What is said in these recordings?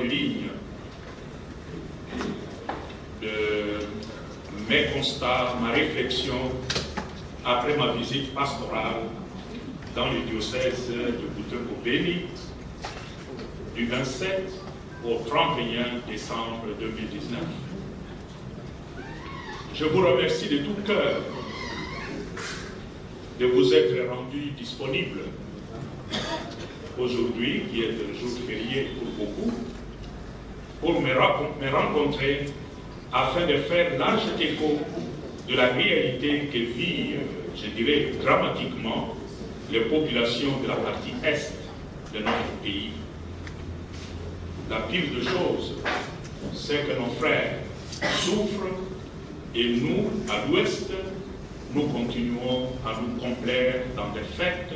grandes lignes de mes constats, ma réflexion après ma visite pastorale dans le diocèse de Butembo-Beni du 27 au 31 décembre 2019. Je vous remercie de tout cœur de vous être rendu disponible aujourd'hui, qui est un jour férié pour beaucoup, pour me rencontrer afin de faire large écho de la réalité que vivent, je dirais dramatiquement, les populations de la partie est de notre pays. La pire des choses, c'est que nos frères souffrent et nous, à l'ouest, nous continuons à nous complaire dans des fêtes,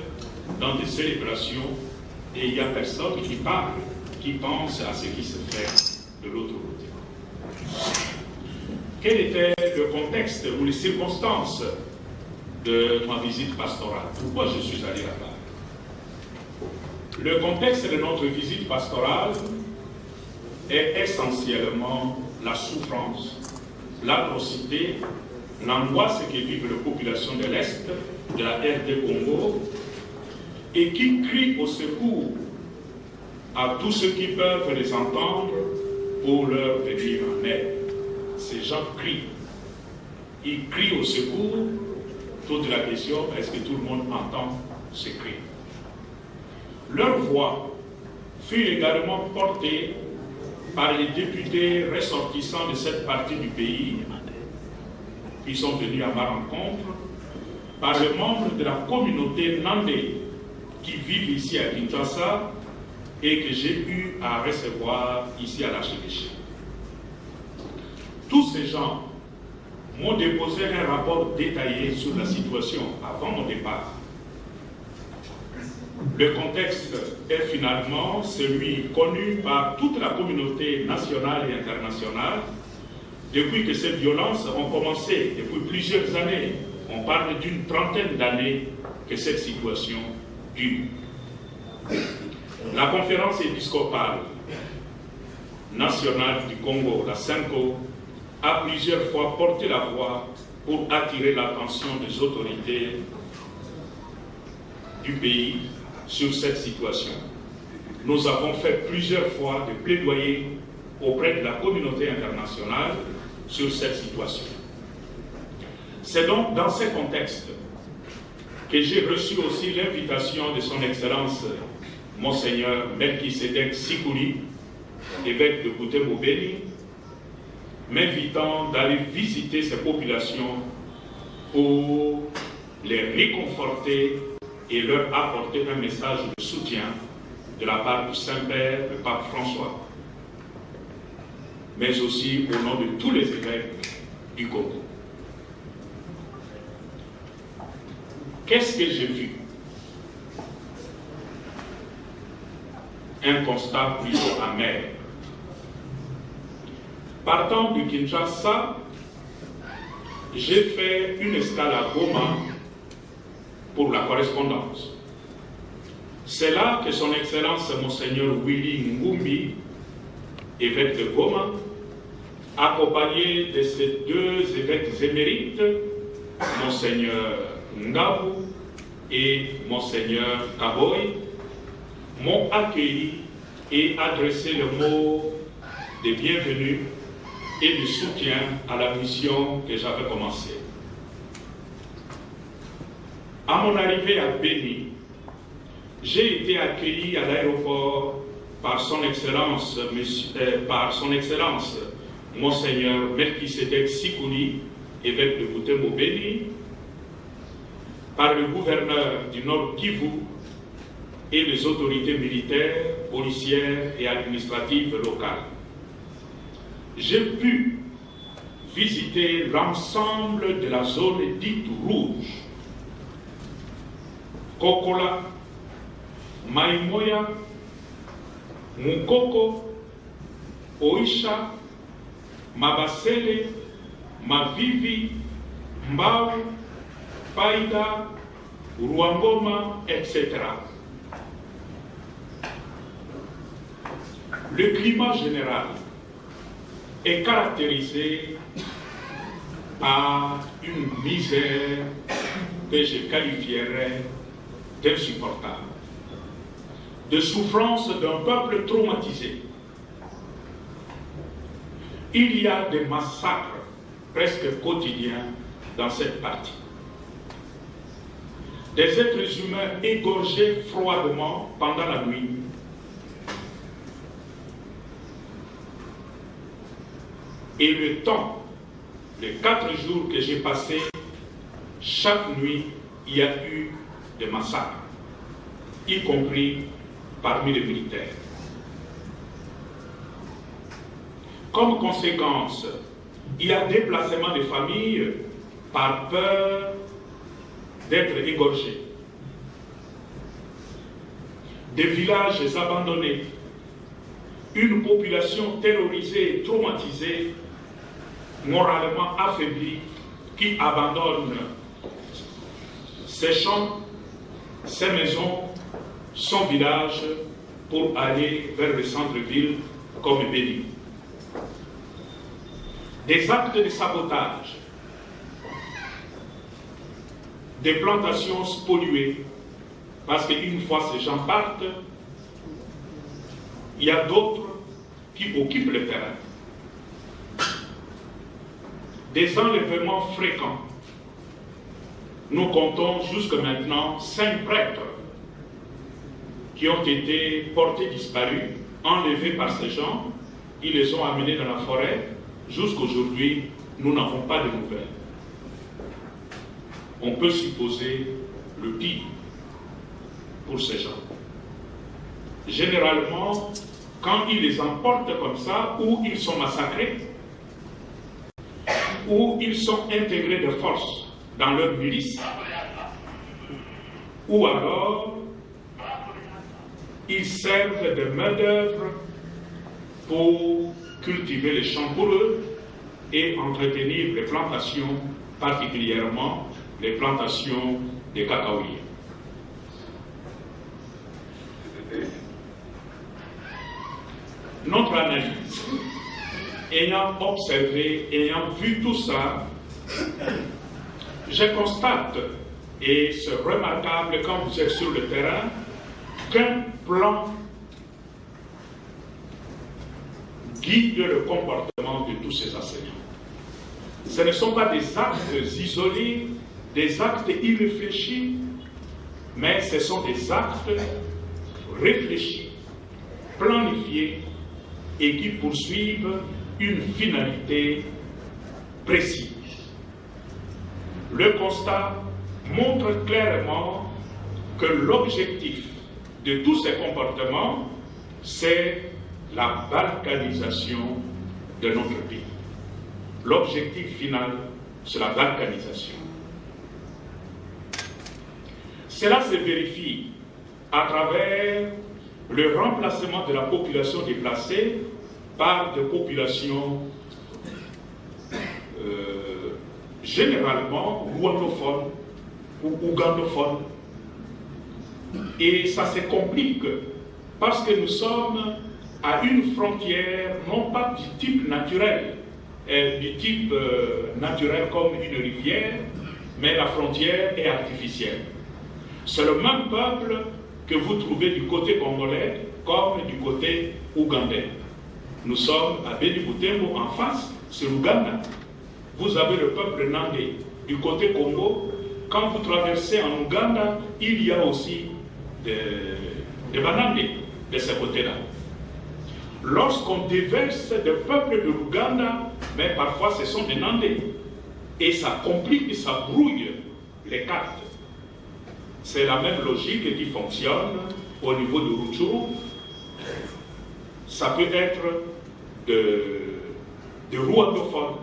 dans des célébrations, et il n'y a personne qui parle, qui pense à ce qui se fait de l'autre côté. Quel était le contexte ou les circonstances de ma visite pastorale? Pourquoi je suis allé là-bas? Le contexte de notre visite pastorale est essentiellement la souffrance, l'atrocité, l'angoisse que vivent les populations de l'Est, de la RD Congo, et qui crient au secours à tous ceux qui peuvent les entendre pour leur venir en aide. Ces gens crient. Ils crient au secours. Toute la question, est-ce que tout le monde entend ces cris? Leur voix fut également portée par les députés ressortissants de cette partie du pays qui sont venus à ma rencontre, par les membres de la communauté Nandé qui vivent ici à Kinshasa et que j'ai eu à recevoir ici à l'archevêché. Tous ces gens m'ont déposé un rapport détaillé sur la situation avant mon départ. Le contexte est finalement celui connu par toute la communauté nationale et internationale depuis que ces violences ont commencé, depuis plusieurs années. On parle d'une trentaine d'années que cette situation dure. La conférence épiscopale nationale du Congo, la CENCO, a plusieurs fois porté la voix pour attirer l'attention des autorités du pays sur cette situation. Nous avons fait plusieurs fois des plaidoyers auprès de la communauté internationale sur cette situation. C'est donc dans ce contexte que j'ai reçu aussi l'invitation de son Excellence Monseigneur Melchisedek Sikuli, évêque de Butembo-Beni, m'invitant d'aller visiter ces populations pour les réconforter et leur apporter un message de soutien de la part du Saint-Père, le pape François, mais aussi au nom de tous les évêques du Congo. Qu'est-ce que j'ai vu? Un constat plutôt amer. Partant de Kinshasa, j'ai fait une escale à Goma pour la correspondance. C'est là que son Excellence Monseigneur Willy Ngumbi, évêque de Goma, accompagné de ses deux évêques émérites, Monseigneur Ngabu et Monseigneur Kaboy, m'ont accueilli et adressé le mot de bienvenue et de soutien à la mission que j'avais commencée. À mon arrivée à Beni, j'ai été accueilli à l'aéroport par son Excellence, Monseigneur Melchisedek Sikuli, évêque de Butembo-Beni, par le gouverneur du Nord Kivu et les autorités militaires, policières et administratives locales. J'ai pu visiter l'ensemble de la zone dite rouge. Kokola, Maimoya, Mukoko, Oisha, Mabasele, Mavivi, Mbao, Païda, Ruangoma, etc. le climat général est caractérisé par une misère que je qualifierais d'insupportable, de souffrance d'un peuple traumatisé. Il y a des massacres presque quotidiens dans cette partie. Des êtres humains égorgés froidement pendant la nuit. Et le temps, les 4 jours que j'ai passés, chaque nuit, il y a eu des massacres, y compris parmi les militaires. Comme conséquence, il y a déplacement des familles par peur d'être égorgées. Des villages abandonnés, une population terrorisée et traumatisée, moralement affaiblie, qui abandonne ses champs, ses maisons, son village pour aller vers le centre-ville comme Béni. Des actes de sabotage, des plantations spoliées, parce qu'une fois ces gens partent, il y a d'autres qui occupent le terrain. Des enlèvements fréquents. Nous comptons jusque maintenant 5 prêtres qui ont été portés disparus, enlevés par ces gens. Ils les ont amenés dans la forêt. Jusqu'aujourd'hui, nous n'avons pas de nouvelles. On peut supposer le pire pour ces gens. Généralement, quand ils les emportent comme ça, ou ils sont massacrés, ou ils sont intégrés de force dans leur milice, ou alors ils servent de main-d'œuvre pour cultiver les champs pour eux et entretenir les plantations, particulièrement les plantations de cacaoyers. Notre analyse, ayant observé, ayant vu tout ça, je constate, et c'est remarquable quand vous êtes sur le terrain, qu'un plan guide le comportement de tous ces enseignants. Ce ne sont pas des actes isolés, des actes irréfléchis, mais ce sont des actes réfléchis, planifiés et qui poursuivent une finalité précise. Le constat montre clairement que l'objectif de tous ces comportements, c'est la balkanisation de notre pays. L'objectif final, c'est la balkanisation. Cela se vérifie à travers le remplacement de la population déplacée par des populations généralement rwandophones ou ougandophones. Et ça se complique parce que nous sommes à une frontière non pas du type naturel, comme une rivière, mais la frontière est artificielle. C'est le même peuple que vous trouvez du côté congolais comme du côté ougandais. Nous sommes à Beni Butembo en face, c'est l'Ouganda. Vous avez le peuple nandé du côté Congo. Quand vous traversez en Ouganda, il y a aussi des Banandés de ce côté-là. Lorsqu'on déverse des peuples de l'Ouganda, mais parfois ce sont des Nandés. Et ça complique, ça brouille les cartes. C'est la même logique qui fonctionne au niveau de Rutshuru. Ça peut être de rwandophones,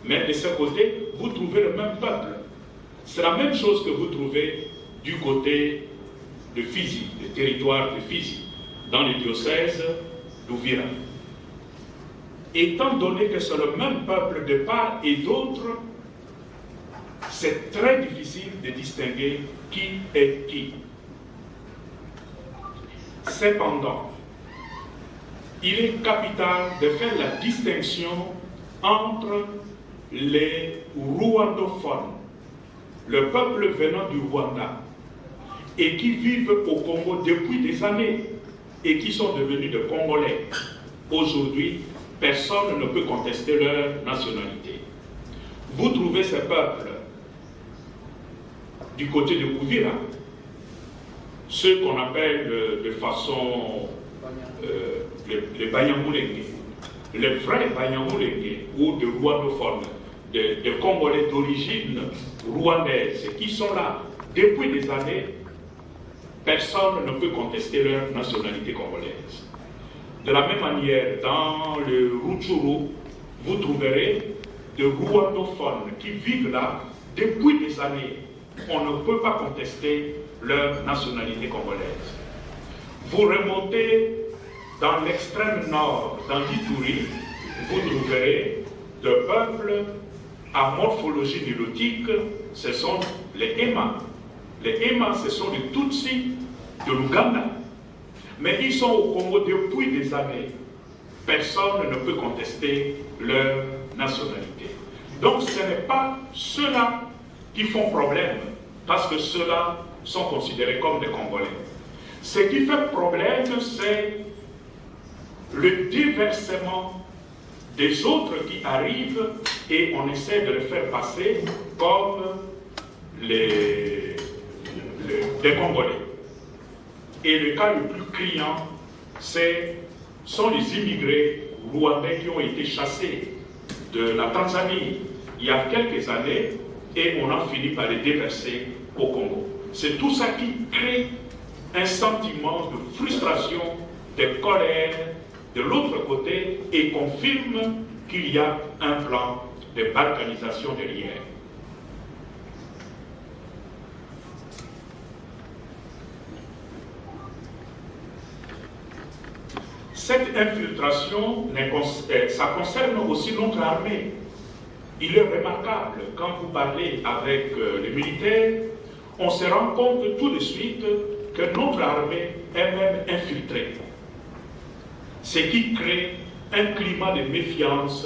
mais de ce côté, vous trouvez le même peuple. C'est la même chose que vous trouvez du côté de Fizi, le territoire de Fizi, dans le diocèse d'Uvira. Étant donné que c'est le même peuple de part et d'autre, c'est très difficile de distinguer qui est qui. Cependant, il est capital de faire la distinction entre les rwandophones, le peuple venant du Rwanda, et qui vivent au Congo depuis des années, et qui sont devenus des Congolais. Aujourd'hui, personne ne peut contester leur nationalité. Vous trouvez ces peuples du côté de Kouvira, ceux qu'on appelle de façon les Banyamulenge, les vrais Banyamulenge ou des rwandophones, des Congolais d'origine rwandaise qui sont là depuis des années, personne ne peut contester leur nationalité congolaise. De la même manière, dans le Rutshuru, vous trouverez des rwandophones qui vivent là depuis des années. On ne peut pas contester leur nationalité congolaise. Vous remontez dans l'extrême nord, dans l'Ituri, vous trouverez des peuples à morphologie nilotique, ce sont les Hema. Les Hema, ce sont les Tutsis de l'Ouganda. Mais ils sont au Congo depuis des années. Personne ne peut contester leur nationalité. Donc ce n'est pas ceux-là qui font problème, parce que ceux-là sont considérés comme des Congolais. Ce qui fait problème, c'est le déversement des autres qui arrivent et on essaie de les faire passer comme des Congolais. Et le cas le plus criant, sont les immigrés rwandais qui ont été chassés de la Tanzanie il y a quelques années et on a fini par les déverser au Congo. C'est tout ça qui crée un sentiment de frustration, de colère de l'autre côté et confirme qu'il y a un plan de balkanisation derrière. Cette infiltration, ça concerne aussi notre armée. Il est remarquable, quand vous parlez avec les militaires, on se rend compte tout de suite que notre armée est même infiltrée. Ce qui crée un climat de méfiance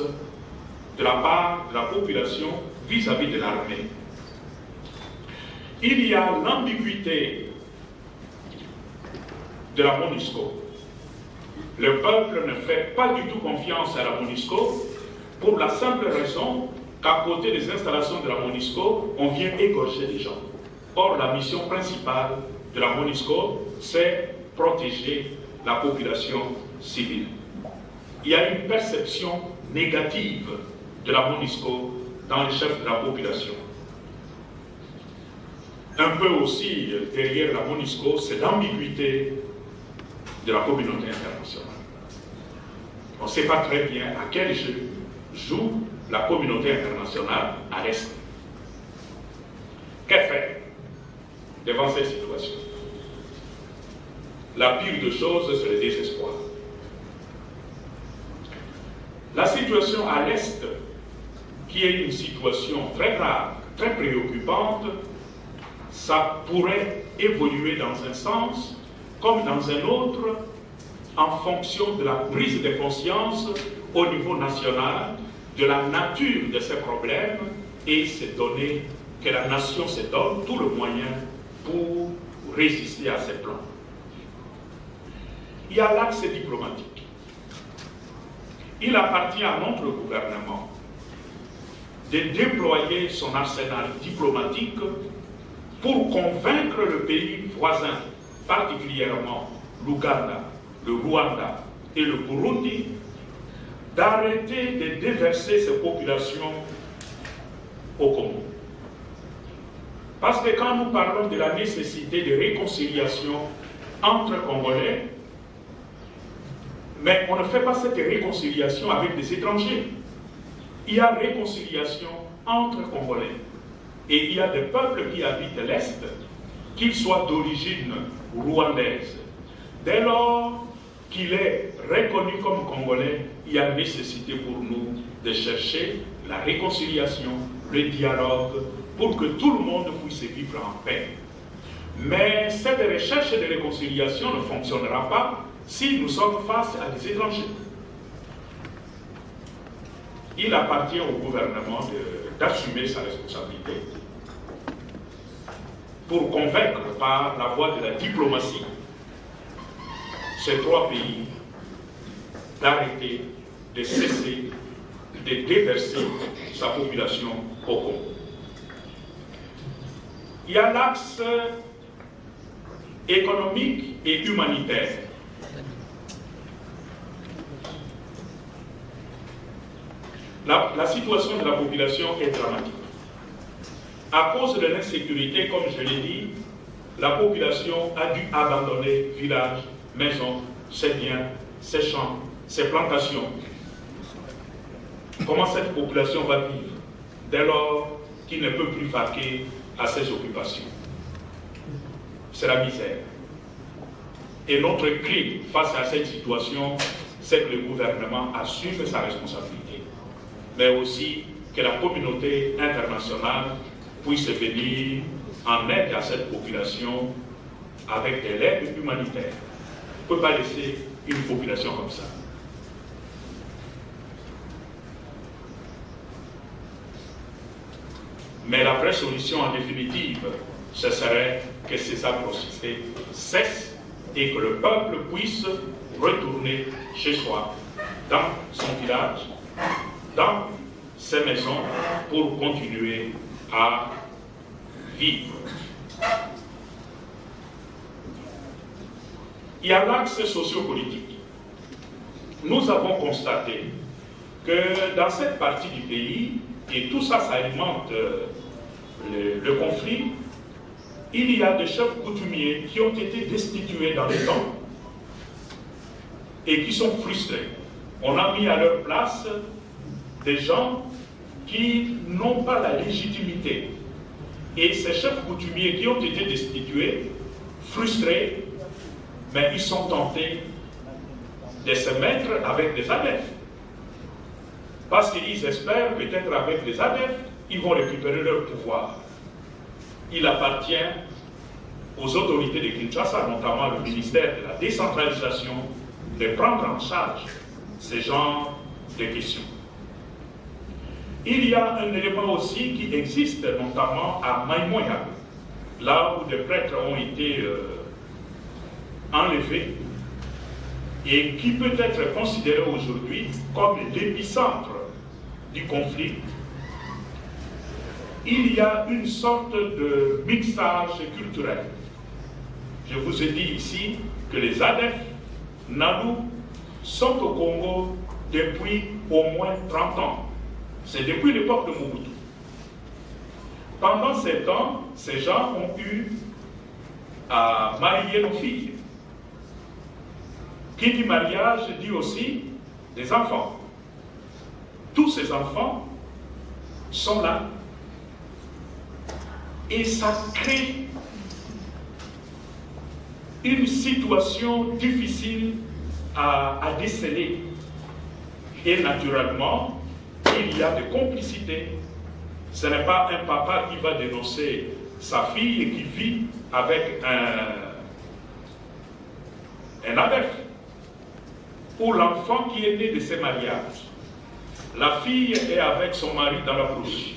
de la part de la population vis-à-vis de l'armée. Il y a l'ambiguïté de la MONUSCO. Le peuple ne fait pas du tout confiance à la MONUSCO pour la simple raison qu'à côté des installations de la MONUSCO, on vient égorger les gens. Or, la mission principale de la MONUSCO, c'est protéger la population civile. Il y a une perception négative de la MONUSCO dans les chefs de la population. Un peu aussi derrière la MONUSCO, c'est l'ambiguïté de la communauté internationale. On ne sait pas très bien à quel jeu joue la communauté internationale à l'Est. Qu'elle fait devant cette situation? La pire des choses, c'est le désespoir. La situation à l'Est, qui est une situation très grave, très préoccupante, ça pourrait évoluer dans un sens comme dans un autre, en fonction de la prise de conscience au niveau national, de la nature de ces problèmes, et c'est donné que la nation se donne tout le moyen pour résister à ces plans. Il y a l'axe diplomatique. Il appartient à notre gouvernement de déployer son arsenal diplomatique pour convaincre le pays voisin, particulièrement l'Ouganda, le Rwanda et le Burundi, d'arrêter de déverser ces populations au Congo. Parce que quand nous parlons de la nécessité de réconciliation entre Congolais, mais on ne fait pas cette réconciliation avec des étrangers. Il y a réconciliation entre Congolais. Et il y a des peuples qui habitent l'Est, qu'ils soient d'origine rwandaise. Dès lors qu'il est reconnu comme Congolais, il y a nécessité pour nous de chercher la réconciliation, le dialogue, pour que tout le monde puisse vivre en paix. Mais cette recherche de réconciliation ne fonctionnera pas si nous sommes face à des étrangers. Il appartient au gouvernement d'assumer sa responsabilité pour convaincre par la voie de la diplomatie ces trois pays d'arrêter, de cesser, de déverser sa population au Congo. Il y a l'axe économique et humanitaire. La situation de la population est dramatique. À cause de l'insécurité, comme je l'ai dit, la population a dû abandonner villages, maisons, ses biens, ses champs, ses plantations. Comment cette population va vivre dès lors qu'il ne peut plus vaquer à ses occupations? C'est la misère. Et notre cri face à cette situation, c'est que le gouvernement assume sa responsabilité, mais aussi que la communauté internationale puisse venir en aide à cette population avec de l'aide humanitaire. On ne peut pas laisser une population comme ça. Mais la vraie solution en définitive, ce serait que ces atrocités cessent et que le peuple puisse retourner chez soi, dans son village, dans ses maisons, pour continuer à vivre. Il y a l'axe sociopolitique. Nous avons constaté que dans cette partie du pays, et tout ça, ça alimente le conflit, il y a des chefs coutumiers qui ont été destitués dans les temps et qui sont frustrés. On a mis à leur place des gens qui n'ont pas la légitimité. Et ces chefs coutumiers qui ont été destitués, frustrés, mais ils sont tentés de se mettre avec des adeptes. Parce qu'ils espèrent peut-être avec les adeptes, ils vont récupérer leur pouvoir. Il appartient aux autorités de Kinshasa, notamment le ministère de la décentralisation, de prendre en charge ce genre de questions. Il y a un élément aussi qui existe notamment à Maïmoya, là où des prêtres ont été enlevés et qui peut être considéré aujourd'hui comme l'épicentre du conflit. Il y a une sorte de mixage culturel. Je vous ai dit ici que les adeptes Nalu sont au Congo depuis au moins 30 ans. C'est depuis l'époque de Mobutu. Pendant ces temps, ces gens ont eu à marier nos filles. Qui dit mariage dit aussi des enfants. Tous ces enfants sont là. Et ça crée une situation difficile à déceler. Et naturellement, il y a des complicités. Ce n'est pas un papa qui va dénoncer sa fille et qui vit avec un adepte, ou l'enfant qui est né de ces mariages. La fille est avec son mari dans la bouche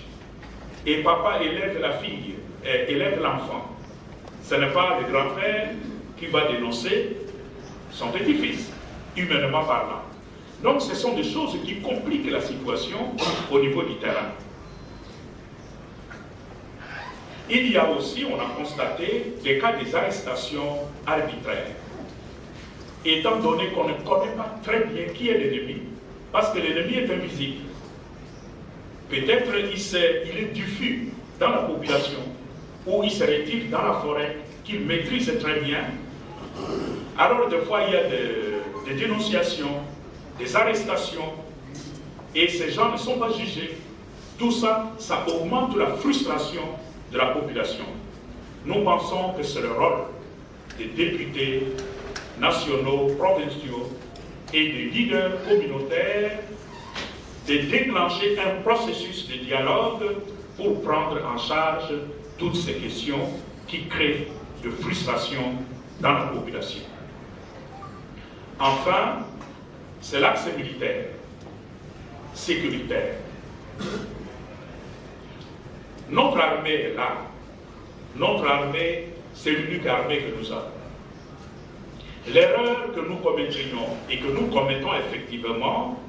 et papa élève la fille, élève l'enfant. Ce n'est pas le grand-père qui va dénoncer son petit-fils, humainement parlant. Donc ce sont des choses qui compliquent la situation au niveau du terrain. Il y a aussi, on a constaté, des cas des arrestations arbitraires. Étant donné qu'on ne connaît pas très bien qui est l'ennemi, parce que l'ennemi est invisible. Peut-être il est diffus dans la population, ou il se retire dans la forêt, qu'il maîtrise très bien. Alors des fois il y a des dénonciations, des arrestations, et ces gens ne sont pas jugés. Tout ça, ça augmente la frustration de la population. Nous pensons que c'est le rôle des députés nationaux, provinciaux et des leaders communautaires de déclencher un processus de dialogue pour prendre en charge toutes ces questions qui créent de frustration dans la population. Enfin, c'est l'axe militaire, sécuritaire. Notre armée est là. Notre armée, c'est l'unique armée que nous avons. L'erreur que nous commettrions et que nous commettons effectivement,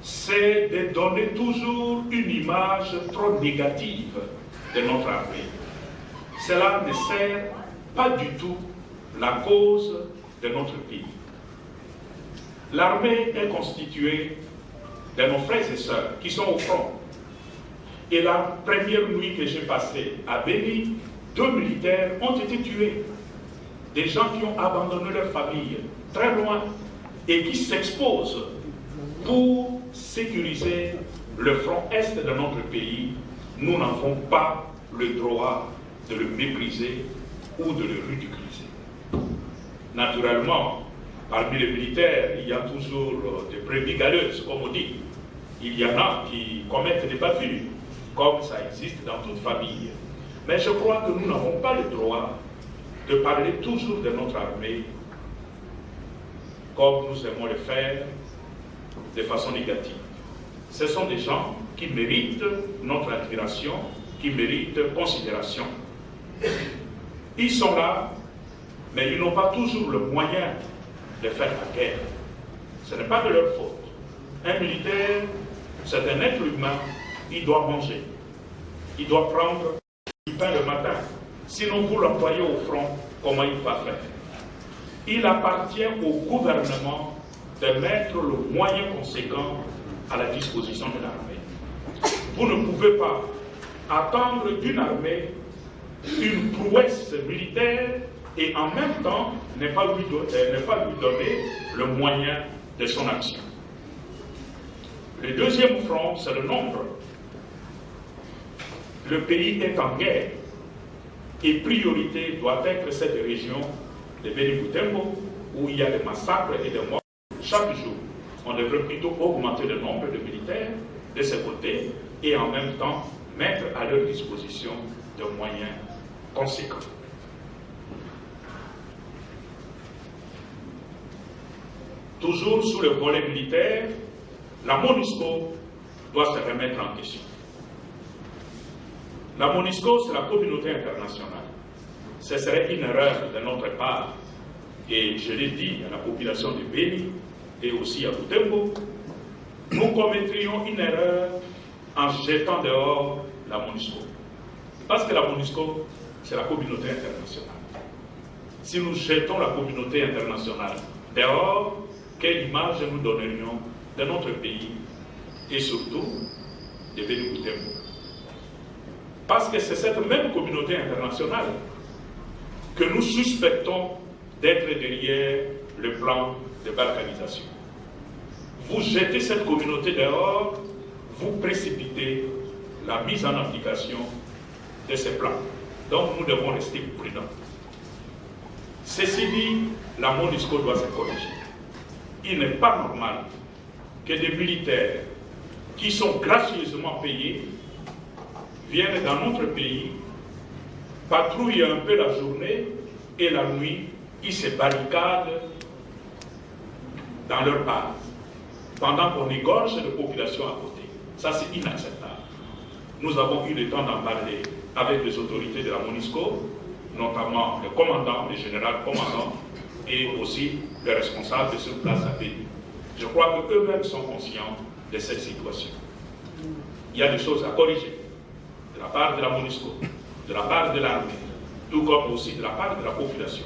c'est de donner toujours une image trop négative de notre armée. Cela ne sert pas du tout la cause de notre pays. L'armée est constituée de nos frères et sœurs qui sont au front. Et la première nuit que j'ai passée à Béni, 2 militaires ont été tués. Des gens qui ont abandonné leur famille très loin et qui s'exposent pour sécuriser le front est de notre pays. Nous n'avons pas le droit de le mépriser ou de le ridiculiser. Naturellement, parmi les militaires, il y a toujours des brebis galeuses, comme on dit. Il y en a qui commettent des bavures, comme ça existe dans toute famille. Mais je crois que nous n'avons pas le droit de parler toujours de notre armée comme nous aimons le faire de façon négative. Ce sont des gens qui méritent notre admiration, qui méritent considération. Ils sont là, mais ils n'ont pas toujours le moyen de faire la guerre. Ce n'est pas de leur faute. Un militaire, c'est un être humain, il doit manger. Il doit prendre du pain le matin. Sinon, vous l'envoyez au front, comment il va faire? Il appartient au gouvernement de mettre le moyen conséquent à la disposition de l'armée. Vous ne pouvez pas attendre d'une armée une prouesse militaire et en même temps ne pas lui donner le moyen de son action. Le deuxième front, c'est le nombre. Le pays est en guerre et priorité doit être cette région de Béni-Boutembo où il y a des massacres et des morts chaque jour. On devrait plutôt augmenter le nombre de militaires de ce côté et en même temps mettre à leur disposition de moyens conséquents. Toujours sous le volet militaire, la MONUSCO doit se remettre en question. La MONUSCO, c'est la communauté internationale. Ce serait une erreur de notre part, et je l'ai dit à la population de Béni et aussi à Boutembo, nous commettrions une erreur en jetant dehors la MONUSCO. Parce que la MONUSCO, c'est la communauté internationale. Si nous jetons la communauté internationale dehors, quelle image nous donnerions de notre pays et surtout de Béni-Boutembo? Parce que c'est cette même communauté internationale que nous suspectons d'être derrière le plan de balkanisation. Vous jetez cette communauté dehors, vous précipitez la mise en application de ces plans. Donc nous devons rester prudents. Ceci dit, la MONUSCO doit se corriger. Il n'est pas normal que des militaires qui sont gracieusement payés viennent dans notre pays, patrouillent un peu la journée et la nuit, ils se barricadent dans leur base, pendant qu'on égorge les populations à côté. Ça, c'est inacceptable. Nous avons eu le temps d'en parler avec les autorités de la MONUSCO, notamment le commandant, le général commandant, et aussi les responsables sur place à Béni. Je crois qu'eux-mêmes sont conscients de cette situation. Il y a des choses à corriger de la part de la MONUSCO, de la part de l'armée, tout comme aussi de la part de la population,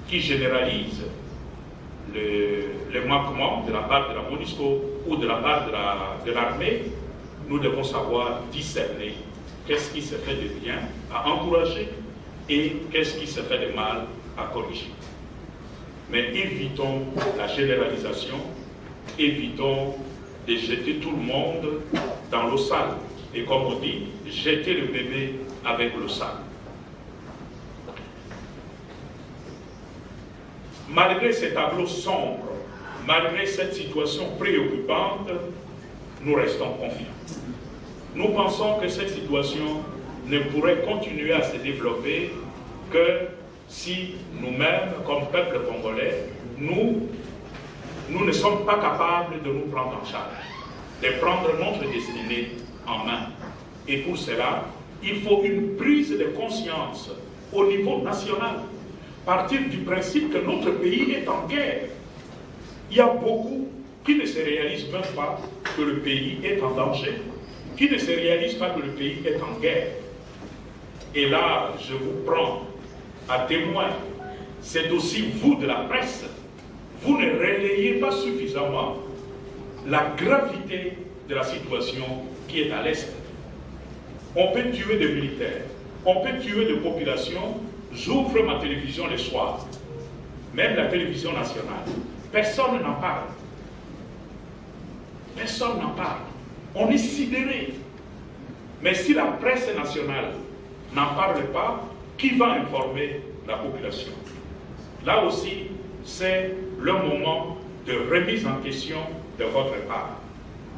qui généralise les manquements de la part de la MONUSCO ou de la part de l'armée. Nous devons savoir discerner qu'est-ce qui se fait de bien à encourager et qu'est-ce qui se fait de mal à corriger. Mais évitons la généralisation, évitons de jeter tout le monde dans l'eau sale. Et comme on dit, jeter le bébé avec l'eau sale. Malgré ces tableaux sombres, malgré cette situation préoccupante, nous restons confiants. Nous pensons que cette situation ne pourrait continuer à se développer que si nous-mêmes, comme peuple congolais, nous nous ne sommes pas capables de nous prendre en charge, de prendre notre destinée en main. Et pour cela, il faut une prise de conscience au niveau national, partir du principe que notre pays est en guerre. Il y a beaucoup qui ne se réalisent même pas que le pays est en danger, qui ne se réalisent pas que le pays est en guerre. Et là, je vous prends à témoin, c'est aussi vous de la presse, vous ne relayez pas suffisamment la gravité de la situation qui est à l'Est. On peut tuer des militaires, on peut tuer des populations. J'ouvre ma télévision le soir, même la télévision nationale. Personne n'en parle. Personne n'en parle. On est sidéré. Mais si la presse nationale n'en parle pas, qui va informer la population? Là aussi, c'est le moment de remise en question de votre part,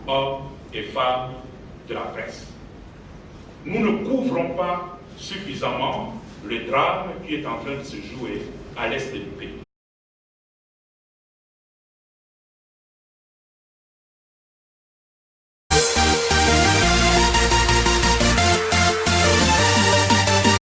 hommes et femmes de la presse. Nous ne couvrons pas suffisamment le drame qui est en train de se jouer à l'est du pays.